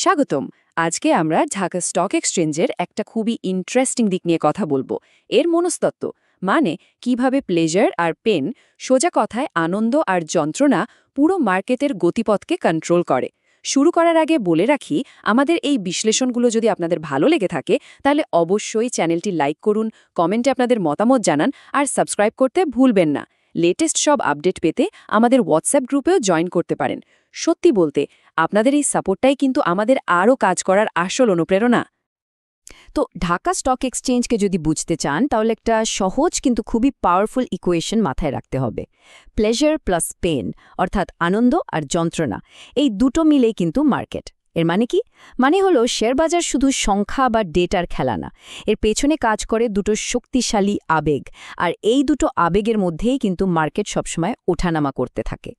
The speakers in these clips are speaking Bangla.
স্বাগতম। আজকে আমরা ঢাকা স্টক এক্সচেঞ্জের একটা খুবই ইন্টারেস্টিং দিক নিয়ে কথা বলবো, এর মনস্তত্ত্ব। মানে কিভাবে প্লেজার আর পেন, সোজা কথায় আনন্দ আর যন্ত্রণা, পুরো মার্কেটের গতিপথকে কন্ট্রোল করে। শুরু করার আগে বলে রাখি, আমাদের এই বিশ্লেষণগুলো যদি আপনাদের ভালো লেগে থাকে তাহলে অবশ্যই চ্যানেলটি লাইক করুন, কমেন্টে আপনাদের মতামত জানান আর সাবস্ক্রাইব করতে ভুলবেন না। লেটেস্ট সব আপডেট পেতে আমাদের হোয়াটসঅ্যাপ গ্রুপেও জয়েন করতে পারেন। সত্যি বলতে আপনাদের এই সাপোর্টটাই কিন্তু আমাদের আরও কাজ করার আসল অনুপ্রেরণা। তো ঢাকা স্টক এক্সচেঞ্জকে যদি বুঝতে চান তাহলে একটা সহজ কিন্তু খুবই পাওয়ারফুল ইকুয়েশন মাথায় রাখতে হবে। প্লেজার প্লাস পেন, অর্থাৎ আনন্দ আর যন্ত্রণা, এই দুটো মিলেই কিন্তু মার্কেট। এর মানে কি? মানে হলো শেয়ারবাজার শুধু সংখ্যা বা ডেটার খেলা না, এর পেছনে কাজ করে দুটো শক্তিশালী আবেগ, আর এই দুটো আবেগের মধ্যেই কিন্তু মার্কেট সবসময় ওঠানামা করতে থাকে।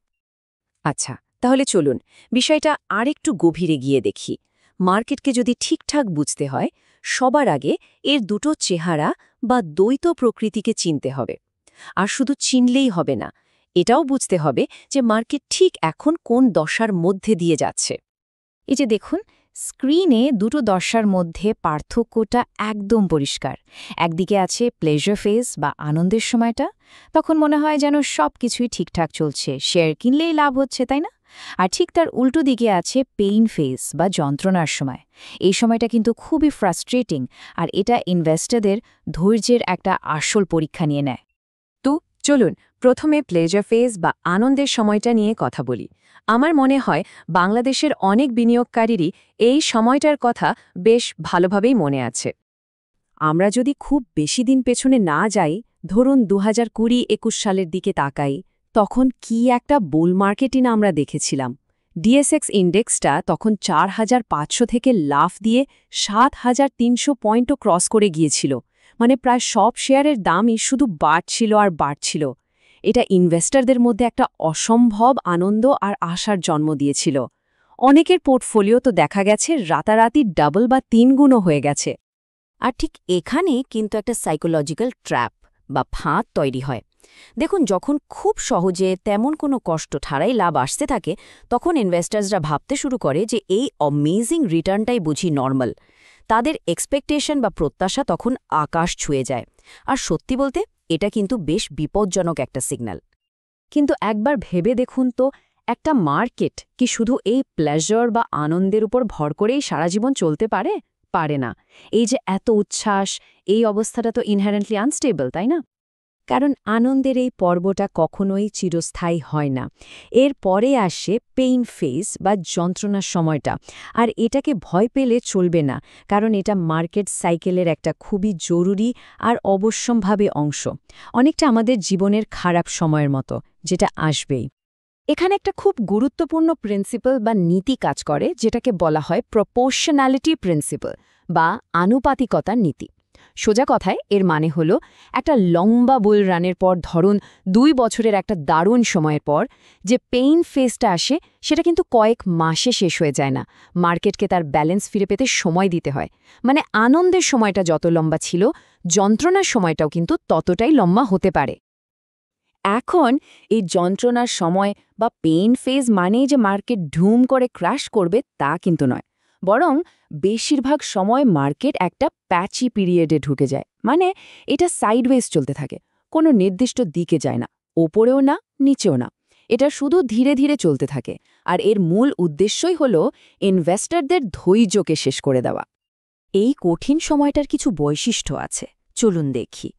আচ্ছা, তাহলে চলুন বিষয়টা আরেকটু গভীরে গিয়ে দেখি। মার্কেটকে যদি ঠিকঠাক বুঝতে হয়, সবার আগে এর দুটো চেহারা বা দ্বৈত প্রকৃতিকে চিনতে হবে। আর শুধু চিনলেই হবে না, এটাও বুঝতে হবে যে মার্কেট ঠিক এখন কোন দশার মধ্যে দিয়ে যাচ্ছে। এই যে দেখুন, স্ক্রিনে দুটো দশার মধ্যে পার্থক্যটা একদম পরিষ্কার। একদিকে আছে প্লেজার ফেজ বা আনন্দের সময়টা, তখন মনে হয় যেন সব কিছুই ঠিকঠাক চলছে, শেয়ার কিনলেই লাভ হচ্ছে, তাই না? আর ঠিক তার উল্টো দিকে আছে পেইন ফেজ বা যন্ত্রণার সময়। এই সময়টা কিন্তু খুবই ফ্রাস্ট্রেটিং, আর এটা ইনভেস্টরদের ধৈর্যের একটা আসল পরীক্ষা নিয়ে নেয়। তো চলুন প্রথমে প্লেজার ফেজ বা আনন্দের সময়টা নিয়ে কথা বলি। আমার মনে হয় বাংলাদেশের অনেক বিনিয়োগকারীরই এই সময়টার কথা বেশ ভালোভাবেই মনে আছে। আমরা যদি খুব বেশি দিন পেছনে না যাই, ধরুন 2020-21 সালের দিকে তাকাই, তখন কি একটা বুল মার্কেটই না আমরা দেখেছিলাম। ডিএসএক্স ইন্ডেক্সটা তখন 4500 থেকে লাফ দিয়ে 7300 পয়েন্টও ক্রস করে গিয়েছিল। মানে প্রায় সব শেয়ারের দামই শুধু বাড়ছিল আর বাড়ছিল। এটা ইনভেস্টরদের মধ্যে একটা অসম্ভব আনন্দ আর আশার জন্ম দিয়েছিল। অনেকের পোর্টফোলিও তো দেখা গেছে রাতারাতি ডাবল বা 3 গুণও হয়ে গেছে। আর ঠিক এখানেই কিন্তু একটা সাইকোলজিক্যাল ট্র্যাপ বা ফাঁদ তৈরি হয়। দেখুন, যখন খুব সহজে তেমন কোনো কষ্ট ছাড়াই লাভ আসতে থাকে, তখন ইনভেস্টার্সরা ভাবতে শুরু করে যে এই অ্যামেজিং রিটার্নটাই বুঝি নর্মাল। তাদের এক্সপেকটেশন বা প্রত্যাশা তখন আকাশ ছুঁয়ে যায়। আর সত্যি বলতে এটা কিন্তু বেশ বিপজ্জনক একটা সিগন্যাল। কিন্তু একবার ভেবে দেখুন তো, একটা মার্কেট কি শুধু এই প্লেজার বা আনন্দের উপর ভর করেই সারা জীবন চলতে পারে? পারে না। এই যে এত উচ্ছ্বাস, এই অবস্থাটা তো ইনহেরেন্টলি আনস্টেবল, তাই না? কারণ আনন্দের এই পর্বটা কখনোই চিরস্থায়ী হয় না। এর পরে আসে পেইন ফেজ বা যন্ত্রণার সময়টা। আর এটাকে ভয় পেলে চলবে না, কারণ এটা মার্কেট সাইকেলের একটা খুবই জরুরি আর অবশ্যম্ভাবী অংশ। অনেকটা আমাদের জীবনের খারাপ সময়ের মতো, যেটা আসবেই। এখানে একটা খুব গুরুত্বপূর্ণ প্রিন্সিপাল বা নীতি কাজ করে, যেটাকে বলা হয় প্রপোর্শনালিটি প্রিন্সিপাল বা আনুপাতিকতার নীতি। সোজা কথায় এর মানে হলো, একটা লম্বা বুল রানের পর, ধরুন 2 বছরের একটা দারুণ সময়ের পর যে পেইন ফেজটা আসে, সেটা কিন্তু কয়েক মাসে শেষ হয়ে যায় না। মার্কেটকে তার ব্যালেন্স ফিরে পেতে সময় দিতে হয়। মানে আনন্দের সময়টা যত লম্বা ছিল, যন্ত্রণার সময়টাও কিন্তু ততটাই লম্বা হতে পারে। এখন এই যন্ত্রণার সময় বা পেইন ফেজ মানেই যে মার্কেট ধুম করে ক্র্যাশ করবে তা কিন্তু নয়। বরং বেশিরভাগ সময় মার্কেট একটা প্যাচি পিরিয়ডে ঢুকে যায়। মানে এটা সাইডওয়েজ চলতে থাকে, কোনো নির্দিষ্ট দিকে যায় না, ওপরেও না নিচেও না। এটা শুধু ধীরে ধীরে চলতে থাকে। আর এর মূল উদ্দেশ্যই হল ইনভেস্টরদের ধৈর্যকে শেষ করে দেওয়া। এই কঠিন সময়টার কিছু বৈশিষ্ট্য আছে, চলুন দেখি।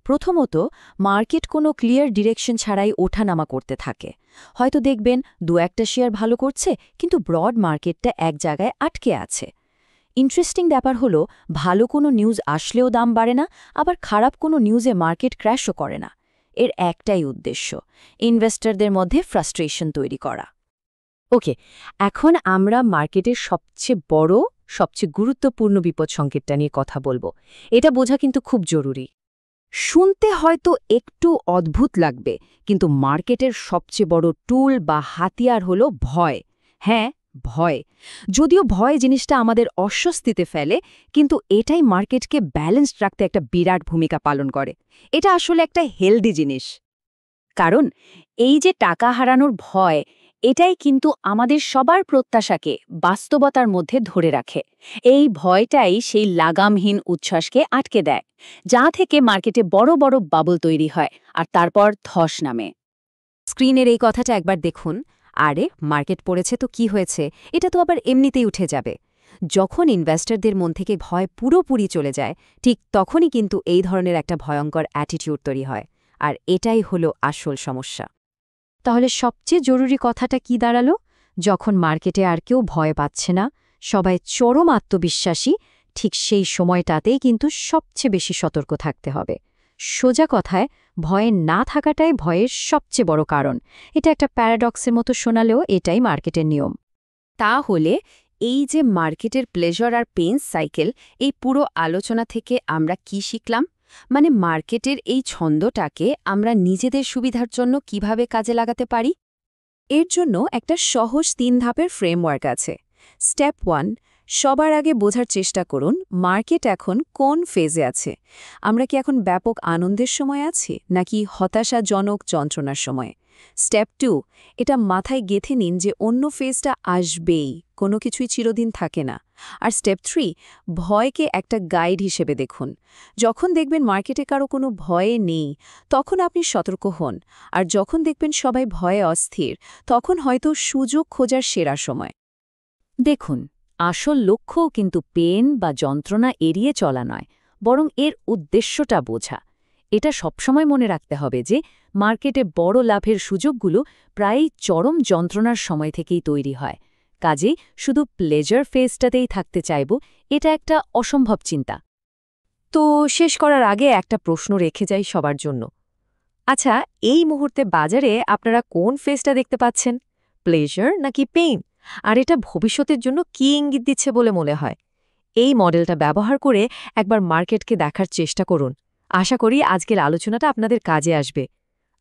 প্রথমত, মার্কেট কোনো ক্লিয়ার ডিরেকশন ছাড়াই ওঠানামা করতে থাকে। হয়তো দেখবেন 2-1টা শেয়ার ভালো করছে, কিন্তু ব্রড মার্কেটটা এক জায়গায় আটকে আছে। ইন্টারেস্টিং ব্যাপার হলো, ভালো কোনো নিউজ আসলেও দাম বাড়ে না, আবার খারাপ কোনো নিউজে মার্কেট ক্র্যাশও করে না। এর একটাই উদ্দেশ্য, ইনভেস্টরদের মধ্যে ফ্রাস্ট্রেশন তৈরি করা। ওকে, এখন আমরা মার্কেটের সবচেয়ে বড়, সবচেয়ে গুরুত্বপূর্ণ বিপদ সংকেতটা নিয়ে কথা বলবো। এটা বোঝা কিন্তু খুব জরুরি। শুনতে হয়তো একটু অদ্ভুত লাগবে, কিন্তু মার্কেটের সবচেয়ে বড় টুল বা হাতিয়ার হলো ভয়। হ্যাঁ, ভয়। যদিও ভয় জিনিসটা আমাদের অস্বস্তিতে ফেলে, কিন্তু এটাই মার্কেটকে ব্যালেন্সড রাখতে একটা বিরাট ভূমিকা পালন করে। এটা আসলে একটা হেলদি জিনিস। কারণ এই যে টাকা হারানোর ভয়, এটাই কিন্তু আমাদের সবার প্রত্যাশাকে বাস্তবতার মধ্যে ধরে রাখে। এই ভয়টাই সেই লাগামহীন উচ্ছ্বাসকে আটকে দেয়, যা থেকে মার্কেটে বড় বড় বাবল তৈরি হয় আর তারপর ধস নামে। স্ক্রিনের এই কথাটা একবার দেখুন। আরে মার্কেট পড়েছে তো কি হয়েছে, এটা তো আবার এমনিতেই উঠে যাবে। যখন ইনভেস্টরদের মন থেকে ভয় পুরোপুরি চলে যায়, ঠিক তখনই কিন্তু এই ধরনের একটা ভয়ঙ্কর অ্যাটিটিউড তৈরি হয়। আর এটাই হলো আসল সমস্যা। তাহলে সবচেয়ে জরুরি কথাটা কি দাঁড়ালো? যখন মার্কেটে আর কেউ ভয় পাচ্ছে না, সবাই চরম আত্মবিশ্বাসী, ঠিক সেই সময়টাতেই কিন্তু সবচেয়ে বেশি সতর্ক থাকতে হবে। সোজা কথায়, ভয়ে না থাকাটাই ভয়ের সবচেয়ে বড় কারণ। এটা একটা প্যারাডক্সের মতো শোনালেও এটাই মার্কেটের নিয়ম। তাহলে এই যে মার্কেটের প্লেজার আর পেইন সাইকেল, এই পুরো আলোচনা থেকে আমরা কি শিখলাম? মানে মার্কেটের এই ছন্দটাকে আমরা নিজেদের সুবিধার জন্য কিভাবে কাজে লাগাতে পারি? এর জন্য একটা সহজ 3 ধাপের ফ্রেমওয়ার্ক আছে। স্টেপ 1, সবার আগে বোঝার চেষ্টা করুন মার্কেট এখন কোন ফেজে আছে। আমরা কি এখন ব্যাপক আনন্দের সময় আছি, নাকি হতাশাজনক যন্ত্রণার সময়? স্টেপ 2, এটা মাথায় গেঁথে নিন যে অন্য ফেজটা আসবেই, কোনো কিছুই চিরদিন থাকে না। আর স্টেপ 3, ভয়কে একটা গাইড হিসেবে দেখুন। যখন দেখবেন মার্কেটে কারো কোনো ভয়ে নেই, তখন আপনি সতর্ক হন। আর যখন দেখবেন সবাই ভয়ে অস্থির, তখন হয়তো সুযোগ খোঁজার সেরা সময়। দেখুন, আসল লক্ষ্যও কিন্তু পেন বা যন্ত্রণা এড়িয়ে চলা নয়, বরং এর উদ্দেশ্যটা বোঝা। এটা সবসময় মনে রাখতে হবে যে মার্কেটে বড় লাভের সুযোগগুলো প্রায়ই চরম যন্ত্রণার সময় থেকেই তৈরি হয়। কাজেই শুধু প্লেজার ফেজটাতেই থাকতে চাইব, এটা একটা অসম্ভব চিন্তা। তো শেষ করার আগে একটা প্রশ্ন রেখে যাই সবার জন্য। আচ্ছা, এই মুহূর্তে বাজারে আপনারা কোন ফেজটা দেখতে পাচ্ছেন? প্লেজার নাকি পেইন? আর এটা ভবিষ্যতের জন্য কী ইঙ্গিত দিচ্ছে বলে মনে হয়? এই মডেলটা ব্যবহার করে একবার মার্কেটকে দেখার চেষ্টা করুন। আশা করি আজকের আলোচনাটা আপনাদের কাজে আসবে।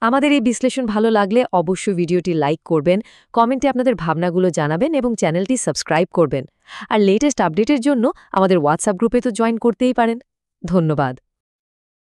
আমাদের এই বিশ্লেষণ ভালো লাগলে অবশ্যই ভিডিওটি লাইক করবেন, কমেন্টে আপনাদের ভাবনাগুলো জানাবেন এবং চ্যানেলটি সাবস্ক্রাইব করবেন। আর লেটেস্ট আপডেটের জন্য আমাদের হোয়াটসঅ্যাপ গ্রুপে তো জয়েন করতেই পারেন। ধন্যবাদ।